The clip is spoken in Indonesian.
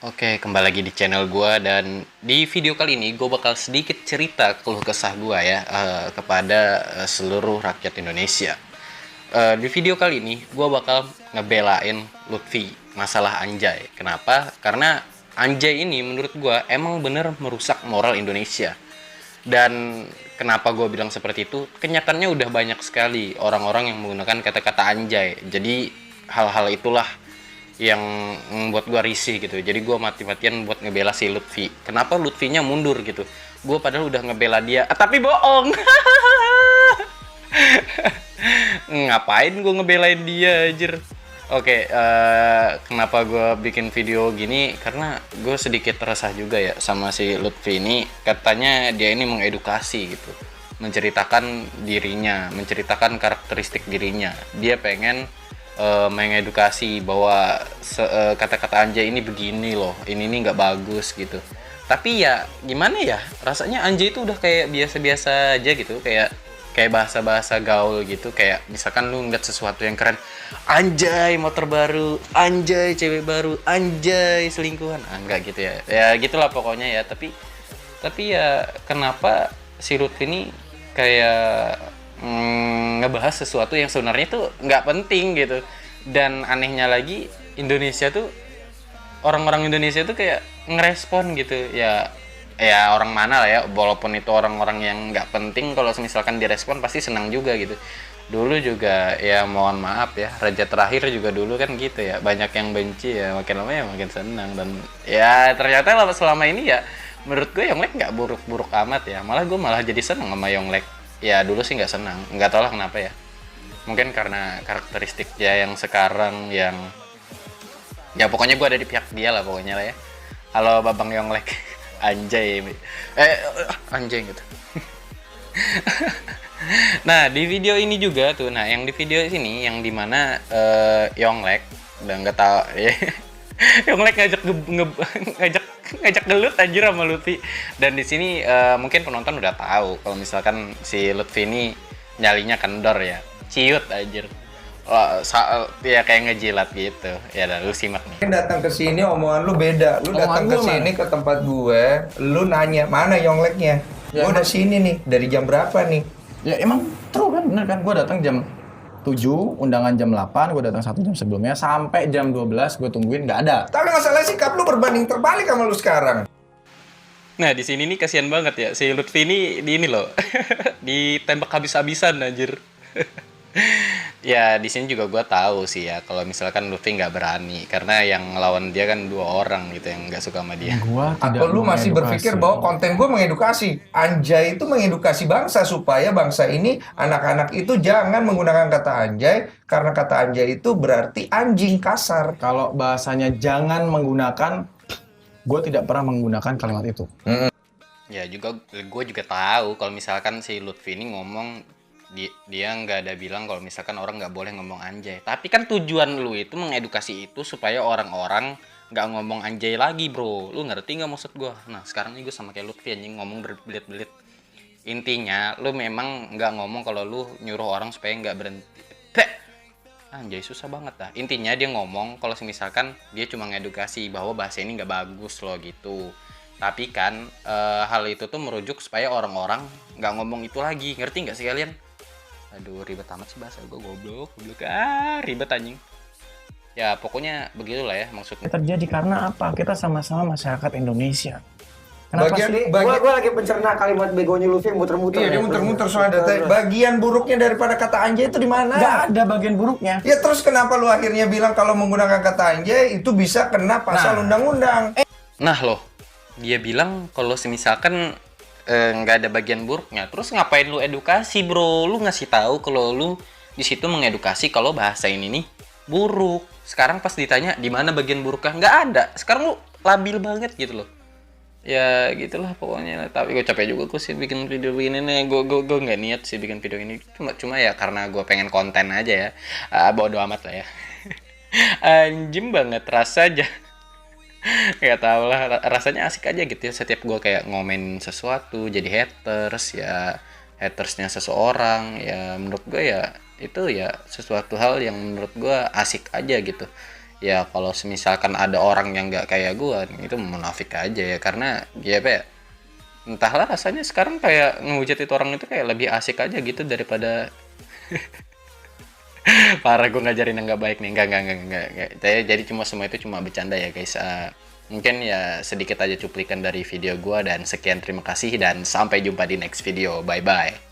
Oke, kembali lagi di channel gua dan di video kali ini gue bakal sedikit cerita keluh kesah gua ya kepada seluruh rakyat Indonesia. Di video kali ini gua bakal ngebelain Lutfi masalah Anjay. Kenapa? Karena Anjay ini menurut gua emang bener merusak moral Indonesia. Dan kenapa gue bilang seperti itu? Kenyataannya udah banyak sekali orang-orang yang menggunakan kata-kata anjay. Jadi hal-hal itulah yang membuat gue risih gitu. Jadi gue mati-matian buat ngebela si Lutfi. Kenapa Lutfinya mundur gitu? Gue padahal udah ngebela dia, tapi bohong. Ngapain gue ngebelain dia anjir? Oke, kenapa gue bikin video gini? Karena gue sedikit resah juga ya sama si Lutfi ini. Katanya dia ini mengedukasi gitu, menceritakan dirinya, menceritakan karakteristik dirinya. Dia pengen mengedukasi bahwa kata-kata anjay ini begini loh, ini nggak bagus gitu. Tapi ya gimana ya, rasanya anjay itu udah kayak biasa-biasa aja gitu, kayak bahasa-bahasa gaul gitu. Kayak misalkan lu ngeliat sesuatu yang keren, anjay motor baru, anjay cewek baru, anjay selingkuhan, enggak gitu ya, ya gitulah pokoknya ya. Tapi ya kenapa si Lutfi ini kayak ngebahas sesuatu yang sebenarnya tuh nggak penting gitu. Dan anehnya lagi, Indonesia tuh, orang-orang Indonesia tuh kayak ngerespon gitu ya. Ya orang mana lah ya, walaupun itu orang-orang yang nggak penting, kalau misalkan direspon pasti senang juga gitu. Dulu juga ya, mohon maaf ya, raja terakhir juga dulu kan gitu ya, banyak yang benci ya, makin lama ya makin senang. Dan ya ternyata selama ini ya menurut gue Yonglek nggak buruk-buruk amat ya, malah gue malah jadi seneng sama Yonglek. Ya dulu sih nggak senang, nggak tahu lah kenapa ya, mungkin karena karakteristik dia yang sekarang yang, ya pokoknya gue ada di pihak dia lah pokoknya lah ya. Halo Babang Yonglek. Anjay, anjay gitu. Nah di video ini juga tuh, nah yang di video sini yang dimana Yonglek udah nggak tahu ya. Yonglek ngajak gelut anjir sama Lutfi. Dan di sini mungkin penonton udah tahu kalau misalkan si Lutfi ini nyalinya kendor ya, ciut anjir. Ya kayak ngejilat gitu. Ya udah lu simak nih. Datang ke sini omongan lu beda. Lu datang ke sini ke tempat gue, lu nanya mana Yongleknya? Ya, Gue udah sini nih. Dari jam berapa nih? Ya emang true kan, bener kan, gue datang jam 7, undangan jam 8, gue datang 1 jam sebelumnya, sampai jam 12 gue tungguin, nggak ada. Tapi masalah sikap lu berbanding terbalik sama lu sekarang. Nah di sini nih kasihan banget ya si Lutfi ini loh. Ditembak habis-habisan anjir. Ya di sini juga gue tahu sih ya kalau misalkan Lutfi nggak berani, karena yang ngelawan dia kan 2 orang gitu yang nggak suka sama dia. Gue Atau lu masih berpikir bahwa konten gue mengedukasi? Anjay itu mengedukasi bangsa supaya bangsa ini, anak-anak itu jangan menggunakan kata anjay, karena kata anjay itu berarti anjing kasar. Kalau bahasanya jangan menggunakan, gue tidak pernah menggunakan kalimat itu. Ya juga gue juga tahu kalau misalkan si Lutfi ini ngomong, dia nggak ada bilang kalau misalkan orang nggak boleh ngomong anjay. Tapi kan tujuan lu itu mengedukasi itu supaya orang-orang nggak ngomong anjay lagi bro. Lu ngerti nggak maksud gue? Nah sekarang ini gue sama kayak Lutfi anjing, ngomong berbelit-belit. Intinya lu memang nggak ngomong kalau lu nyuruh orang supaya nggak berhenti. Anjay susah banget dah. Intinya dia ngomong kalau misalkan dia cuma ngedukasi bahwa bahasa ini nggak bagus loh gitu. Tapi kan hal itu tuh merujuk supaya orang-orang nggak ngomong itu lagi. Ngerti nggak sih kalian? Aduh ribet amat sih bahasa gue, goblok ribet anjing. Ya pokoknya begitulah ya maksudnya. Terjadi karena apa? Kita sama-sama masyarakat Indonesia. Bagian- Gue lagi pencerna kalimat begonya Lutfi muter-muter. Iya, dia muter-muter soalnya data. Bagian buruknya daripada kata anjay itu di mana? Nggak ada bagian buruknya. Ya terus kenapa lu akhirnya bilang kalau menggunakan kata anjay itu bisa kena pasal undang-undang? Nah loh, dia bilang kalau misalkan nggak ada bagian buruknya. Terus ngapain lu edukasi bro? Lu ngasih tahu kalau lu di situ mengedukasi kalau bahasa ini nih buruk. Sekarang pas ditanya di mana bagian buruknya, nggak ada. Sekarang lu labil banget gitu loh. Ya gitulah pokoknya. Tapi gue capek juga gue sih bikin video begini nih. Gue nggak niat sih bikin video ini. Cuma ya karena gue pengen konten aja ya. Bodo amat lah ya. Anjim banget rasa aja. Gak tau lah, rasanya asik aja gitu ya. Setiap gue kayak ngomen sesuatu jadi haters ya, hatersnya seseorang ya, menurut gue ya itu ya sesuatu hal yang menurut gue asik aja gitu. Ya kalau misalkan ada orang yang nggak kayak gua, itu munafik aja ya, karena ya apa ya, entahlah rasanya sekarang kayak ngehujat itu orang itu kayak lebih asik aja gitu daripada parah. Gue ngajarin yang nggak baik nih, enggak. Jadi cuma semua itu cuma bercanda ya guys. Mungkin ya sedikit aja cuplikan dari video gua, dan sekian, terima kasih dan sampai jumpa di next video, bye bye.